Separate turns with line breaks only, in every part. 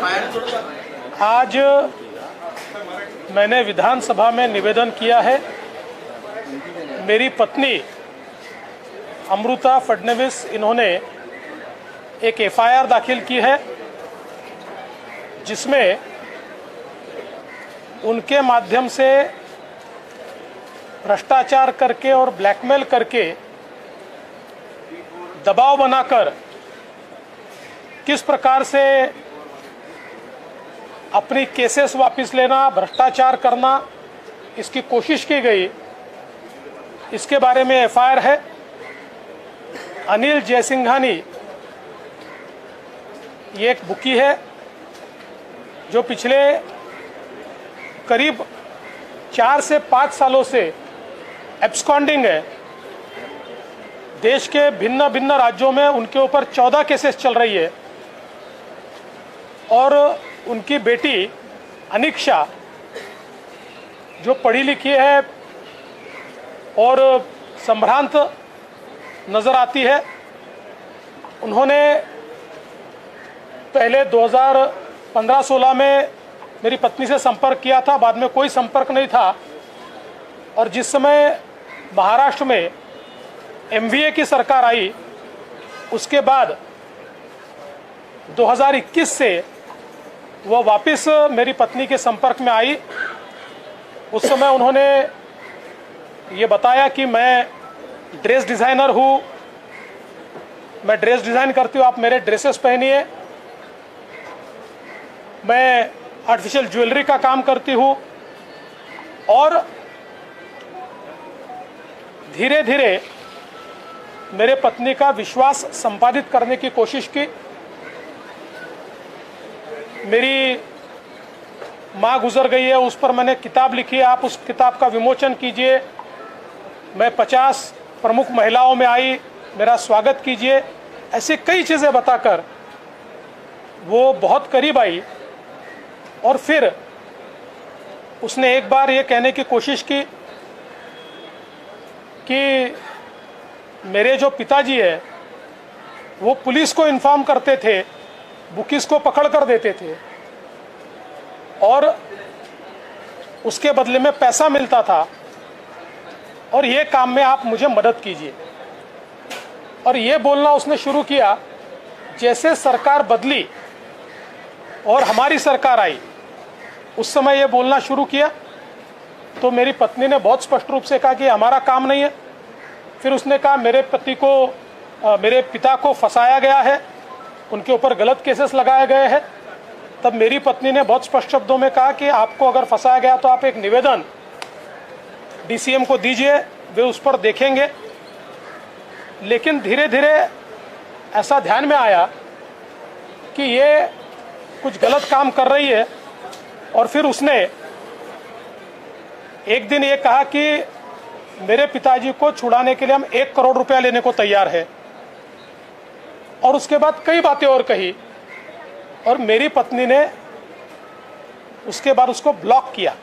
आज मैंने विधानसभा में निवेदन किया है। मेरी पत्नी अमृता फडणवीस इन्होंने एक एफआईआर दाखिल की है, जिसमें उनके माध्यम से भ्रष्टाचार करके और ब्लैकमेल करके दबाव बनाकर किस प्रकार से अपनी केसेस वापस लेना, भ्रष्टाचार करना, इसकी कोशिश की गई, इसके बारे में एफआईआर है। अनिल जयसिंघानी ये एक बुकी है जो पिछले करीब 4 से 5 सालों से एब्सकॉन्डिंग है। देश के भिन्न भिन्न राज्यों में उनके ऊपर 14 केसेस चल रही है और उनकी बेटी अनिक्षा जो पढ़ी लिखी है और संभ्रांत नज़र आती है, उन्होंने पहले 2015-16 में मेरी पत्नी से संपर्क किया था, बाद में कोई संपर्क नहीं था। और जिस समय महाराष्ट्र में एमवीए की सरकार आई, उसके बाद 2021 से वह वापस मेरी पत्नी के संपर्क में आई। उस समय उन्होंने ये बताया कि मैं ड्रेस डिज़ाइनर हूँ, मैं ड्रेस डिज़ाइन करती हूँ, आप मेरे ड्रेसेस पहनिए। मैं आर्टिफिशियल ज्वेलरी का काम करती हूँ। और धीरे धीरे मेरे पत्नी का विश्वास संपादित करने की कोशिश की। मेरी माँ गुजर गई है, उस पर मैंने किताब लिखी है, आप उस किताब का विमोचन कीजिए। मैं 50 प्रमुख महिलाओं में आई, मेरा स्वागत कीजिए। ऐसी कई चीज़ें बताकर वो बहुत करीब आई और फिर उसने एक बार ये कहने की कोशिश की कि मेरे जो पिताजी है वो पुलिस को इन्फॉर्म करते थे, बुकीज को पकड़ कर देते थे और उसके बदले में पैसा मिलता था और ये काम में आप मुझे मदद कीजिए। और ये बोलना उसने शुरू किया। जैसे सरकार बदली और हमारी सरकार आई, उस समय ये बोलना शुरू किया तो मेरी पत्नी ने बहुत स्पष्ट रूप से कहा कि हमारा काम नहीं है। फिर उसने कहा मेरे पिता को फंसाया गया है, उनके ऊपर गलत केसेस लगाए गए हैं। तब मेरी पत्नी ने बहुत स्पष्ट शब्दों में कहा कि आपको अगर फंसाया गया तो आप एक निवेदन डीसीएम को दीजिए, वे उस पर देखेंगे। लेकिन धीरे धीरे ऐसा ध्यान में आया कि ये कुछ गलत काम कर रही है और फिर उसने एक दिन ये कहा कि मेरे पिताजी को छुड़ाने के लिए हम 1 करोड़ रुपया लेने को तैयार है। और उसके बाद कई बातें और कही और मेरी पत्नी ने उसके बाद उसको ब्लॉक किया।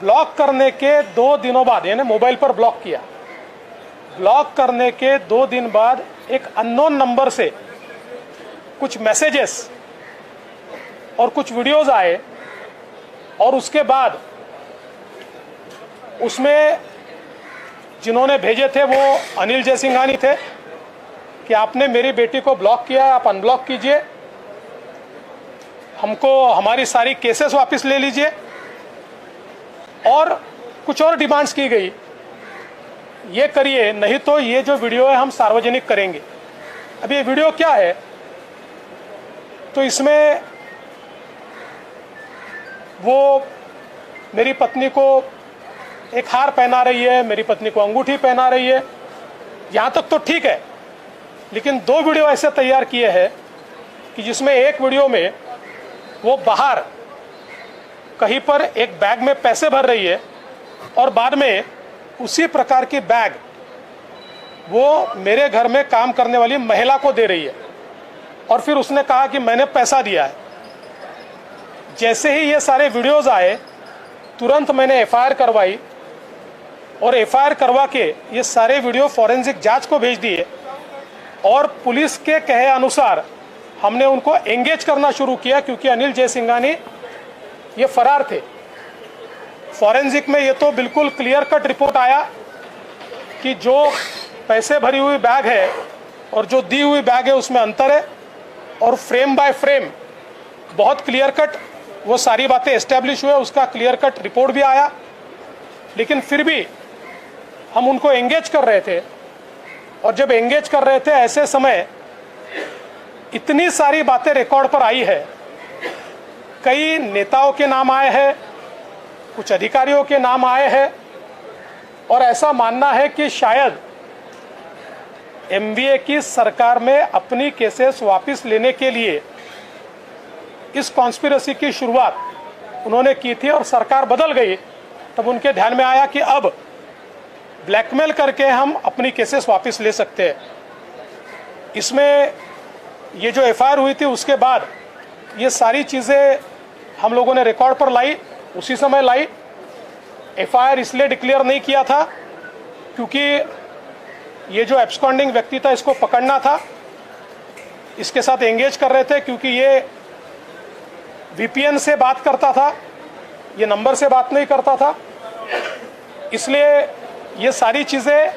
ब्लॉक करने के 2 दिनों बाद, यानी मोबाइल पर ब्लॉक किया, ब्लॉक करने के 2 दिन बाद एक अननोन नंबर से कुछ मैसेजेस और कुछ वीडियोस आए और उसके बाद उसमें जिन्होंने भेजे थे वो अनिल जयसिंघानी थे कि आपने मेरी बेटी को ब्लॉक किया, आप अनब्लॉक कीजिए, हमको हमारी सारी केसेस वापस ले लीजिए। और कुछ और डिमांड्स की गई, ये करिए नहीं तो ये जो वीडियो है हम सार्वजनिक करेंगे। अब ये वीडियो क्या है, तो इसमें वो मेरी पत्नी को एक हार पहना रही है, मेरी पत्नी को अंगूठी पहना रही है। यहाँ तक तो ठीक है, लेकिन 2 वीडियो ऐसे तैयार किए हैं कि जिसमें एक वीडियो में वो बाहर कहीं पर एक बैग में पैसे भर रही है और बाद में उसी प्रकार की बैग वो मेरे घर में काम करने वाली महिला को दे रही है और फिर उसने कहा कि मैंने पैसा दिया है। जैसे ही ये सारे वीडियोस आए, तुरंत मैंने एफआईआर करवाई और एफआईआर करवा के ये सारे वीडियो फॉरेंसिक जांच को भेज दिए और पुलिस के कहे अनुसार हमने उनको एंगेज करना शुरू किया, क्योंकि अनिल जयसिंघानी ये फरार थे। फॉरेंसिक में ये तो बिल्कुल क्लियर कट रिपोर्ट आया कि जो पैसे भरी हुई बैग है और जो दी हुई बैग है उसमें अंतर है, और फ्रेम बाय फ्रेम बहुत क्लियर कट वो सारी बातें एस्टेब्लिश हुए, उसका क्लियर कट रिपोर्ट भी आया। लेकिन फिर भी हम उनको एंगेज कर रहे थे, और जब एंगेज कर रहे थे ऐसे समय इतनी सारी बातें रिकॉर्ड पर आई है। कई नेताओं के नाम आए हैं, कुछ अधिकारियों के नाम आए हैं, और ऐसा मानना है कि शायद एमवीए की सरकार में अपनी केसेस वापस लेने के लिए इस कॉन्स्पिरेसी की शुरुआत उन्होंने की थी, और सरकार बदल गई तब उनके ध्यान में आया कि अब ब्लैकमेल करके हम अपनी केसेस वापस ले सकते हैं। इसमें ये जो एफआईआर हुई थी उसके बाद ये सारी चीज़ें हम लोगों ने रिकॉर्ड पर लाई, उसी समय लाई। एफआईआर इसलिए डिक्लेयर नहीं किया था क्योंकि ये जो एब्सकॉन्डिंग व्यक्ति था इसको पकड़ना था, इसके साथ एंगेज कर रहे थे, क्योंकि ये वीपीएन से बात करता था, ये नंबर से बात नहीं करता था। इसलिए ये सारी चीज़ें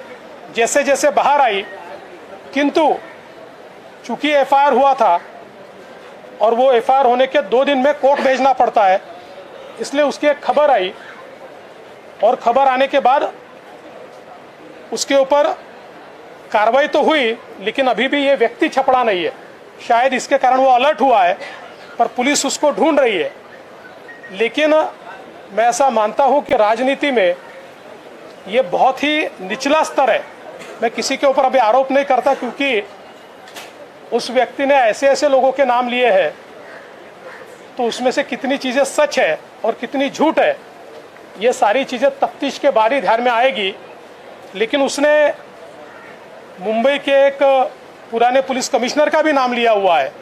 जैसे जैसे बाहर आई, किंतु चूंकि एफआईआर हुआ था और वो एफआईआर होने के 2 दिन में कोर्ट भेजना पड़ता है, इसलिए उसकी एक खबर आई, और खबर आने के बाद उसके ऊपर कार्रवाई तो हुई, लेकिन अभी भी ये व्यक्ति छपड़ा नहीं है। शायद इसके कारण वो अलर्ट हुआ है, पर पुलिस उसको ढूंढ रही है। लेकिन मैं ऐसा मानता हूं कि राजनीति में ये बहुत ही निचला स्तर है। मैं किसी के ऊपर अभी आरोप नहीं करता, क्योंकि उस व्यक्ति ने ऐसे ऐसे लोगों के नाम लिए हैं, तो उसमें से कितनी चीज़ें सच है और कितनी झूठ है, ये सारी चीज़ें तफ्तीश के बाद ही ध्यान में आएगी। लेकिन उसने मुंबई के एक पुराने पुलिस कमिश्नर का भी नाम लिया हुआ है,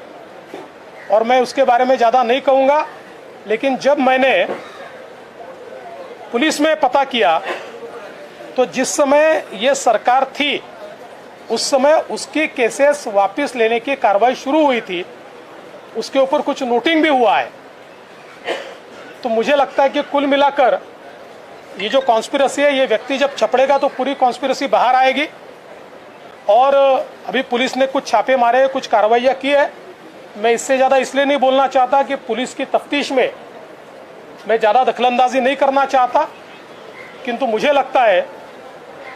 और मैं उसके बारे में ज़्यादा नहीं कहूँगा। लेकिन जब मैंने पुलिस में पता किया तो जिस समय ये सरकार थी उस समय उसकी केसेस वापस लेने की कार्रवाई शुरू हुई थी, उसके ऊपर कुछ नोटिंग भी हुआ है। तो मुझे लगता है कि कुल मिलाकर ये जो कॉन्स्पिरेसी है, ये व्यक्ति जब छपड़ेगा तो पूरी कॉन्स्पिरेसी बाहर आएगी। और अभी पुलिस ने कुछ छापे मारे, कुछ कार्रवाइयाँ की है। मैं इससे ज़्यादा इसलिए नहीं बोलना चाहता कि पुलिस की तफ्तीश में मैं ज़्यादा दखलंदाजी नहीं करना चाहता, किंतु मुझे लगता है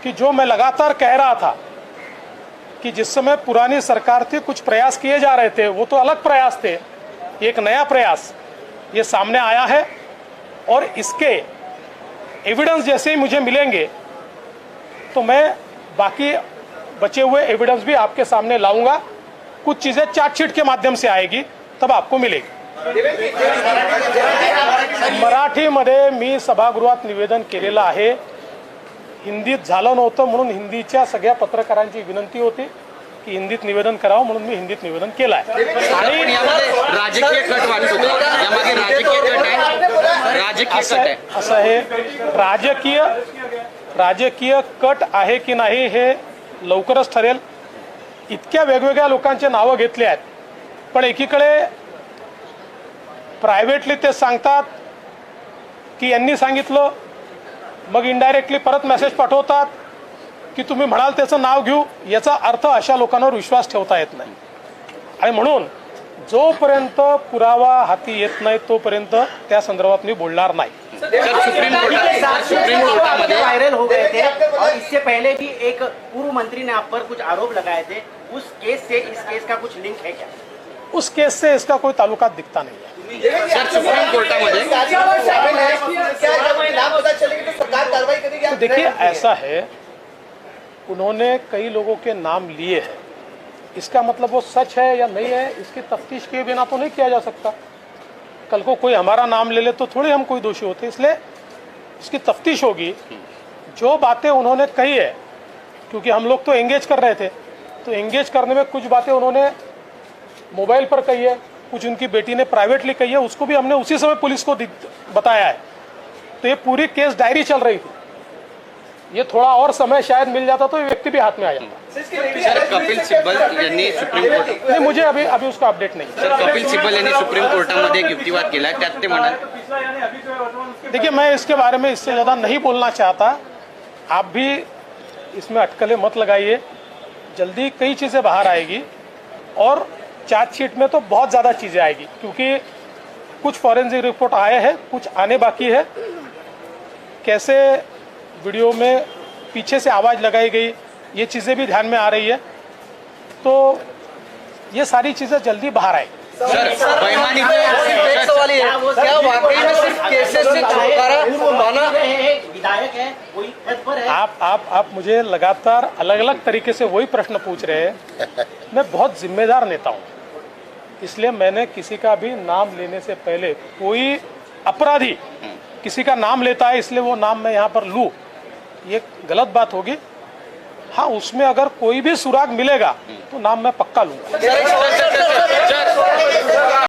कि जो मैं लगातार कह रहा था कि जिस समय पुरानी सरकार थी कुछ प्रयास किए जा रहे थे, वो तो अलग प्रयास थे, एक नया प्रयास ये सामने आया है, और इसके एविडेंस जैसे ही मुझे मिलेंगे तो मैं बाकी बचे हुए एविडेंस भी आपके सामने लाऊंगा। कुछ चीज़ें चार्जशीट के माध्यम से आएगी, तब आपको मिलेगी। मराठीमध्ये मी सभागृहात निवेदन केलेलं आहे। हिंदीत झालं नव्हतं म्हणून हिंदीच्या सगळ्या पत्रकारांची विनंती होती की हिंदीत निवेदन करावं, म्हणून मी हिंदीत निवेदन केलं आहे। आणि
राजकीय कट वाटतो, यामागे राजकीय कट आहे, राजकीय कट आहे
असं आहे। राजकीय कट आहे की नाही हे लवकरच ठरेल। इतक्या वेगवेगळ्या लोकांचे नावं घेतले आहेत, पण एकीकडे प्रायव्हेटली ते सांगतात की यांनी सांगितलं, मग इनडायरेक्टली परत मेसेज पाठवतात की तुम्ही म्हणाल त्याचं नाव घेऊ। याचा अर्थ अशा लोकांवर विश्वास ठेवता येत नाही, आणि म्हणून जोपर्यंत पुरावा हाती येत नाही तोपर्यंत त्या संदर्भात मी बोलणार नाही।
सुप्रीम कोर्टामध्ये
वायरल हो गए थे, और इससे पहले भी एक पूर्व मंत्री ने आप पर कुछ आरोप लगाए थे। उस केस से इस केस का कुछ लिंक है क्या?
उस केस से इसका कोई ताल्लुकात दिखता नहीं है।
सर, सुप्रीम कोर्टामध्ये
तो देखिए, ऐसा है, उन्होंने कई लोगों के नाम लिए हैं, इसका मतलब वो सच है या नहीं है, इसकी तफ्तीश किए बिना तो नहीं किया जा सकता। कल को कोई हमारा नाम ले ले तो थोड़ी हम कोई दोषी होते, इसलिए इसकी तफ्तीश होगी। जो बातें उन्होंने कही है, क्योंकि हम लोग तो एंगेज कर रहे थे, तो एंगेज करने में कुछ बातें उन्होंने मोबाइल पर कही है, कुछ उनकी बेटी ने प्राइवेटली कही है, उसको भी हमने उसी समय पुलिस को बताया है। तो ये पूरी केस डायरी चल रही थी, ये थोड़ा और समय शायद मिल जाता तो ये व्यक्ति भी हाथ में आ जाता।
सर कपिल सिब्बल यांनी सुप्रीम कोर्ट
नहीं, मुझे अभी अभी उसका अपडेट नहीं।
सर कपिल सिब्बल यांनी सुप्रीम कोर्टामध्ये एक युक्तिवाद केला त्यात ते म्हणाले
देखिए, मैं इसके बारे में इससे ज़्यादा नहीं बोलना चाहता। आप भी इसमें अटकलें मत लगाइए। जल्दी कई चीज़ें बाहर आएगी और चार्जशीट में तो बहुत ज़्यादा चीज़ें आएगी, क्योंकि कुछ फॉरेंसिक रिपोर्ट आए हैं, कुछ आने बाकी है। कैसे वीडियो में पीछे से आवाज़ लगाई गई, ये चीज़ें भी ध्यान में आ रही है। तो ये सारी चीज़ें जल्दी बाहर आएगी।
सर बेईमानी
एक सवाल ये है, क्या वाकई में सिर्फ केसेस से छुटकारा पाना?
विधायक है, कोई पद पर है।
आप मुझे लगातार अलग अलग तरीके से वही प्रश्न पूछ रहे हैं। मैं बहुत जिम्मेदार नेता हूँ, इसलिए मैंने किसी का भी नाम लेने से पहले, कोई अपराधी किसी का नाम लेता है इसलिए वो नाम मैं यहाँ पर लूँ, ये गलत बात होगी। हाँ, उसमें अगर कोई भी सुराग मिलेगा तो नाम मैं पक्का लूँगा।
सर